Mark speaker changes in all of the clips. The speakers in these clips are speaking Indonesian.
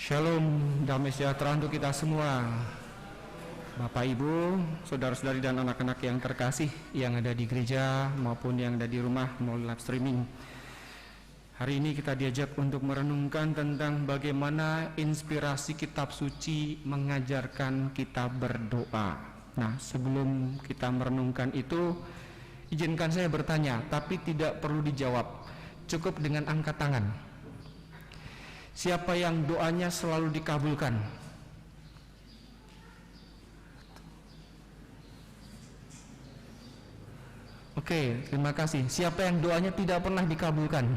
Speaker 1: Shalom, damai sejahtera untuk kita semua. Bapak, Ibu, saudara-saudari dan anak-anak yang terkasih yang ada di gereja maupun yang ada di rumah melalui live streaming. Hari ini kita diajak untuk merenungkan tentang bagaimana inspirasi kitab suci mengajarkan kita berdoa. Nah, sebelum kita merenungkan itu, izinkan saya bertanya, tapi tidak perlu dijawab. Cukup dengan angkat tangan. Siapa yang doanya selalu dikabulkan? Oke, terima kasih. Siapa yang doanya tidak pernah dikabulkan?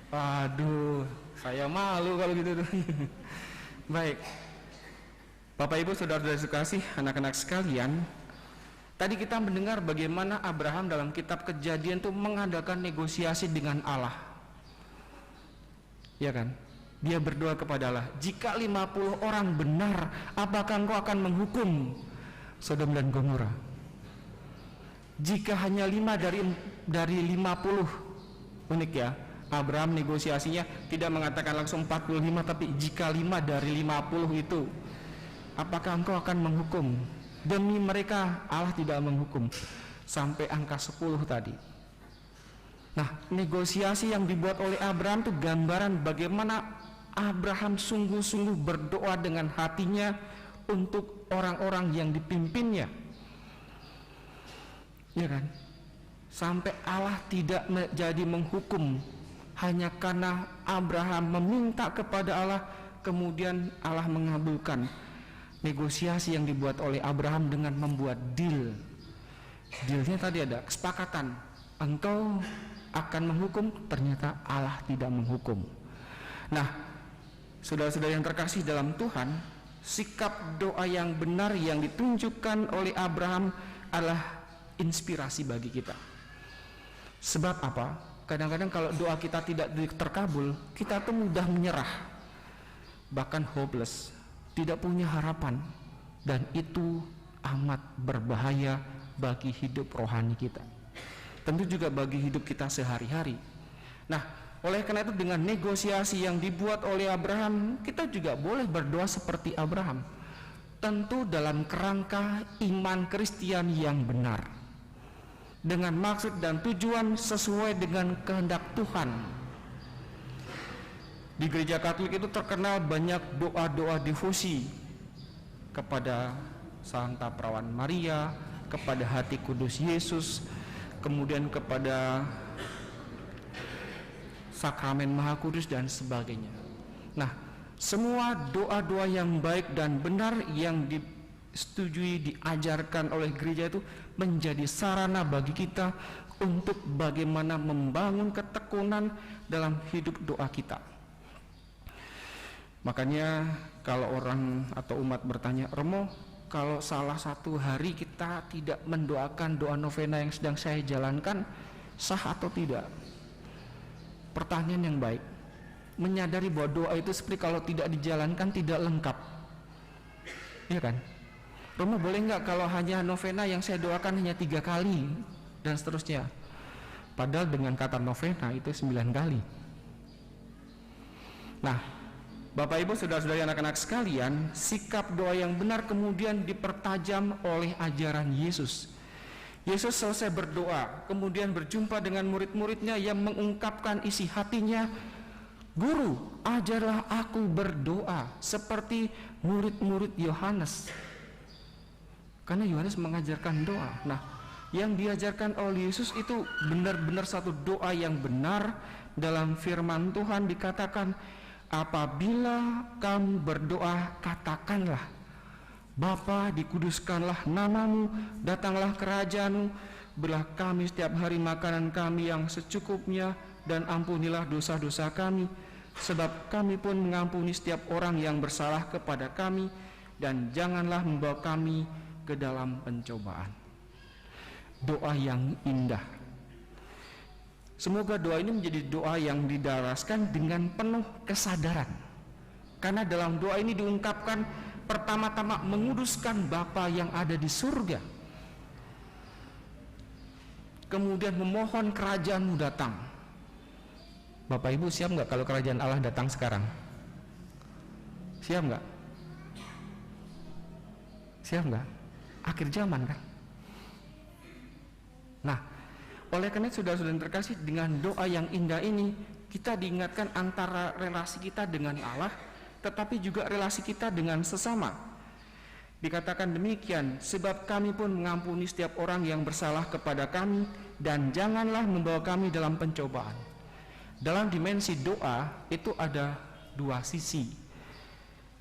Speaker 1: Waduh, saya malu kalau gitu. Baik, Bapak Ibu saudara-saudara sekasih, anak-anak sekalian, tadi kita mendengar bagaimana Abraham dalam kitab Kejadian itu mengadakan negosiasi dengan Allah. Ya kan? Dia berdoa kepada Allah, jika 50 orang benar, apakah engkau akan menghukum Sodom dan Gomora? Jika hanya 5 dari 50, unik ya, Abraham negosiasinya tidak mengatakan langsung 45, tapi jika 5 dari 50 itu, apakah engkau akan menghukum? Demi mereka Allah tidak menghukum. Sampai angka 10 tadi. Nah, negosiasi yang dibuat oleh Abraham itu gambaran bagaimana Abraham sungguh-sungguh berdoa dengan hatinya untuk orang-orang yang dipimpinnya. Ya kan? Sampai Allah tidak menjadi menghukum hanya karena Abraham meminta kepada Allah, kemudian Allah mengabulkan. Negosiasi yang dibuat oleh Abraham dengan membuat deal. Dealnya tadi ada kesepakatan, engkau akan menghukum, ternyata Allah tidak menghukum. Nah, saudara-saudara yang terkasih dalam Tuhan, sikap doa yang benar yang ditunjukkan oleh Abraham adalah inspirasi bagi kita. Sebab apa? Kadang-kadang kalau doa kita tidak terkabul, kita tuh mudah menyerah, bahkan hopeless, tidak punya harapan, dan itu amat berbahaya bagi hidup rohani kita, tentu juga bagi hidup kita sehari-hari. Nah, oleh karena itu dengan negosiasi yang dibuat oleh Abraham, kita juga boleh berdoa seperti Abraham, tentu dalam kerangka iman Kristen yang benar, dengan maksud dan tujuan sesuai dengan kehendak Tuhan. Di gereja Katolik itu terkenal banyak doa-doa devosi kepada Santa Perawan Maria, kepada Hati Kudus Yesus, kemudian kepada Sakramen Maha Kudus dan sebagainya. Nah, semua doa-doa yang baik dan benar yang disetujui, diajarkan oleh gereja itu menjadi sarana bagi kita untuk bagaimana membangun ketekunan dalam hidup doa kita. Makanya kalau orang atau umat bertanya, Romo, kalau salah satu hari kita tidak mendoakan doa novena yang sedang saya jalankan, sah atau tidak? Pertanyaan yang baik, menyadari bahwa doa itu seperti kalau tidak dijalankan tidak lengkap, ya kan? Romo, boleh nggak kalau hanya novena yang saya doakan hanya 3 kali dan seterusnya? Padahal dengan kata novena itu 9 kali. Nah, Bapak Ibu saudara-saudari anak-anak sekalian, sikap doa yang benar kemudian dipertajam oleh ajaran Yesus. Yesus selesai berdoa, kemudian berjumpa dengan murid-muridnya yang mengungkapkan isi hatinya, Guru, ajarlah aku berdoa seperti murid-murid Yohanes. Karena Yohanes mengajarkan doa. Nah, yang diajarkan oleh Yesus itu benar-benar satu doa yang benar. Dalam firman Tuhan dikatakan, apabila kamu berdoa, katakanlah, Bapa, dikuduskanlah namamu, datanglah kerajaanmu, berilah kami setiap hari makanan kami yang secukupnya, dan ampunilah dosa-dosa kami, sebab kami pun mengampuni setiap orang yang bersalah kepada kami, dan janganlah membawa kami ke dalam pencobaan. Doa yang indah. Semoga doa ini menjadi doa yang didaraskan dengan penuh kesadaran. Karena dalam doa ini diungkapkan pertama-tama menguduskan Bapa yang ada di surga. Kemudian memohon kerajaan-Mu datang. Bapak Ibu siap nggak kalau kerajaan Allah datang sekarang? Siap nggak? Siap nggak? Akhir zaman kan? Nah, oleh karena itu saudara-saudara terkasih, dengan doa yang indah ini kita diingatkan antara relasi kita dengan Allah, tetapi juga relasi kita dengan sesama. Dikatakan demikian, sebab kami pun mengampuni setiap orang yang bersalah kepada kami, dan janganlah membawa kami dalam pencobaan. Dalam dimensi doa itu ada dua sisi.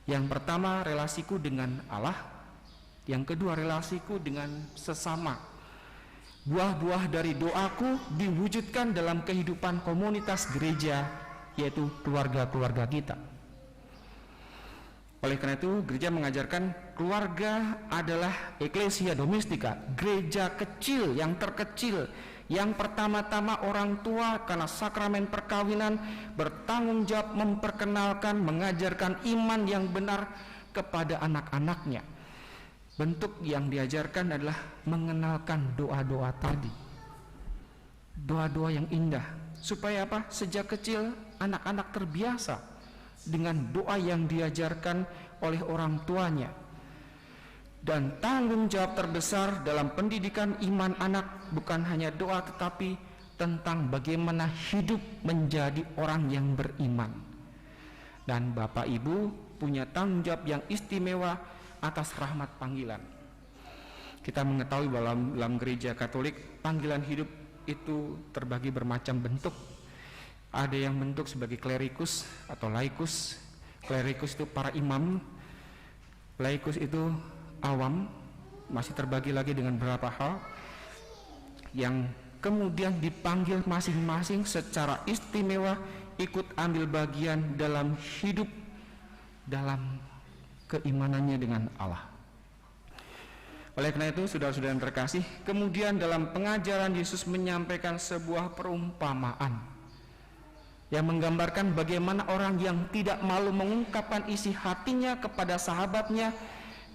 Speaker 1: Yang pertama relasiku dengan Allah, yang kedua relasiku dengan sesama. Buah-buah dari doaku diwujudkan dalam kehidupan komunitas gereja, yaitu keluarga-keluarga kita. Oleh karena itu, gereja mengajarkan keluarga adalah eklesia domestika, gereja kecil yang terkecil, yang pertama-tama orang tua karena sakramen perkawinan bertanggung jawab memperkenalkan, mengajarkan iman yang benar kepada anak-anaknya. Bentuk yang diajarkan adalah mengenalkan doa-doa tadi, doa-doa yang indah, supaya apa? Sejak kecil anak-anak terbiasa dengan doa yang diajarkan oleh orang tuanya. Dan tanggung jawab terbesar dalam pendidikan iman anak bukan hanya doa, tetapi tentang bagaimana hidup menjadi orang yang beriman. Dan Bapak Ibu punya tanggung jawab yang istimewa atas rahmat panggilan. Kita mengetahui bahwa dalam gereja Katolik panggilan hidup itu terbagi bermacam bentuk. Ada yang bentuk sebagai klerikus atau laikus. Klerikus itu para imam, laikus itu awam, masih terbagi lagi dengan beberapa hal yang kemudian dipanggil masing-masing secara istimewa ikut ambil bagian dalam hidup dalam keimanannya dengan Allah. Oleh karena itu, saudara-saudara yang terkasih, kemudian dalam pengajaran Yesus menyampaikan sebuah perumpamaan yang menggambarkan bagaimana orang yang tidak malu mengungkapkan isi hatinya kepada sahabatnya,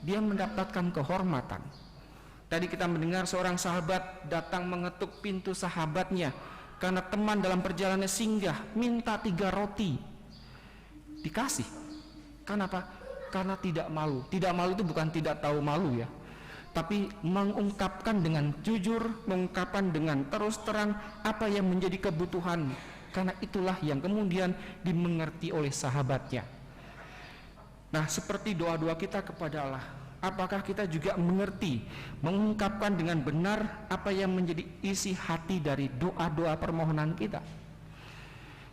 Speaker 1: dia mendapatkan kehormatan. Tadi kita mendengar seorang sahabat datang mengetuk pintu sahabatnya karena teman dalam perjalanannya singgah, minta 3 roti, dikasih. Kenapa? Karena tidak malu. Tidak malu itu bukan tidak tahu malu ya, tapi mengungkapkan dengan jujur, mengungkapkan dengan terus terang apa yang menjadi kebutuhan, karena itulah yang kemudian dimengerti oleh sahabatnya. Nah, seperti doa-doa kita kepada Allah, apakah kita juga mengerti, mengungkapkan dengan benar apa yang menjadi isi hati dari doa-doa permohonan kita?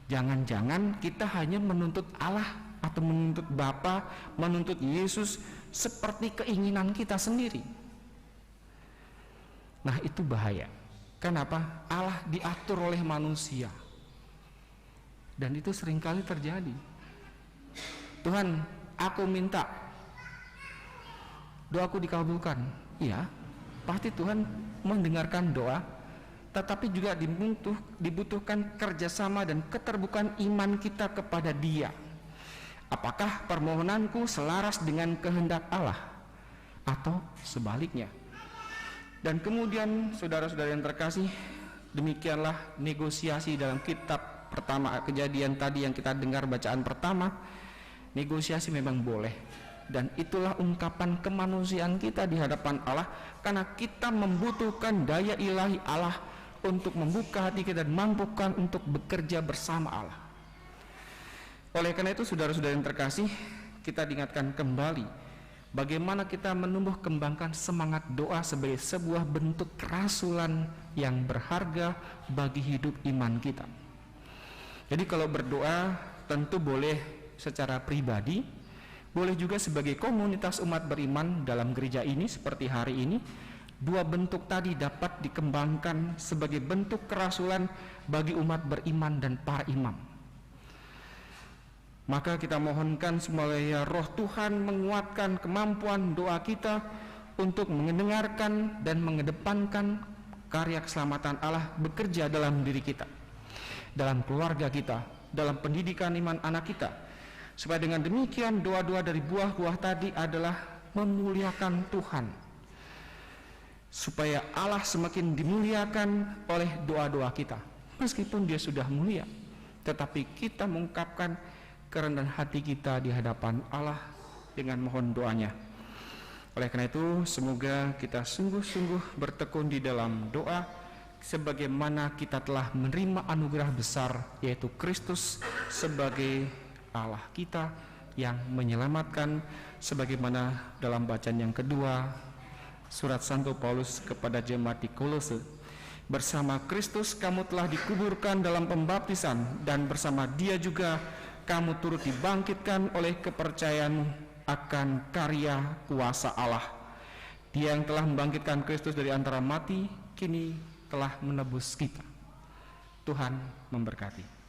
Speaker 1: Jangan-jangan kita hanya menuntut Allah atau menuntut Bapa, menuntut Yesus seperti keinginan kita sendiri. Nah, itu bahaya. Kenapa? Allah diatur oleh manusia, dan itu seringkali terjadi. Tuhan, aku minta doaku dikabulkan. Iya, pasti Tuhan mendengarkan doa, tetapi juga dibutuhkan kerjasama dan keterbukaan iman kita kepada Dia. Apakah permohonanku selaras dengan kehendak Allah atau sebaliknya? Dan kemudian saudara-saudara yang terkasih, demikianlah negosiasi dalam kitab pertama Kejadian tadi yang kita dengar bacaan pertama. Negosiasi memang boleh, dan itulah ungkapan kemanusiaan kita di hadapan Allah, karena kita membutuhkan daya ilahi Allah untuk membuka hati kita dan mampukan untuk bekerja bersama Allah. Oleh karena itu, saudara-saudara yang terkasih, kita diingatkan kembali bagaimana kita menumbuh kembangkan semangat doa sebagai sebuah bentuk kerasulan yang berharga bagi hidup iman kita. Jadi kalau berdoa tentu boleh secara pribadi, boleh juga sebagai komunitas umat beriman dalam gereja ini seperti hari ini. Dua bentuk tadi dapat dikembangkan sebagai bentuk kerasulan bagi umat beriman dan para imam. Maka kita mohonkan supaya Roh Tuhan menguatkan kemampuan doa kita untuk mendengarkan dan mengedepankan karya keselamatan Allah bekerja dalam diri kita, dalam keluarga kita, dalam pendidikan iman anak kita, supaya dengan demikian doa-doa dari buah-buah tadi adalah memuliakan Tuhan, supaya Allah semakin dimuliakan oleh doa-doa kita, meskipun Dia sudah mulia. tetapi kita mengungkapkan kerendahan hati kita di hadapan Allah dengan mohon doanya. Oleh karena itu, semoga kita sungguh-sungguh bertekun di dalam doa, sebagaimana kita telah menerima anugerah besar, yaitu Kristus sebagai Allah kita yang menyelamatkan, sebagaimana dalam bacaan yang kedua surat Santo Paulus kepada jemaat di Kolose. Bersama Kristus kamu telah dikuburkan dalam pembaptisan, dan bersama Dia juga kamu turut dibangkitkan oleh kepercayaan akan karya kuasa Allah. Dia yang telah membangkitkan Kristus dari antara mati, kini telah menebus kita. Tuhan memberkati.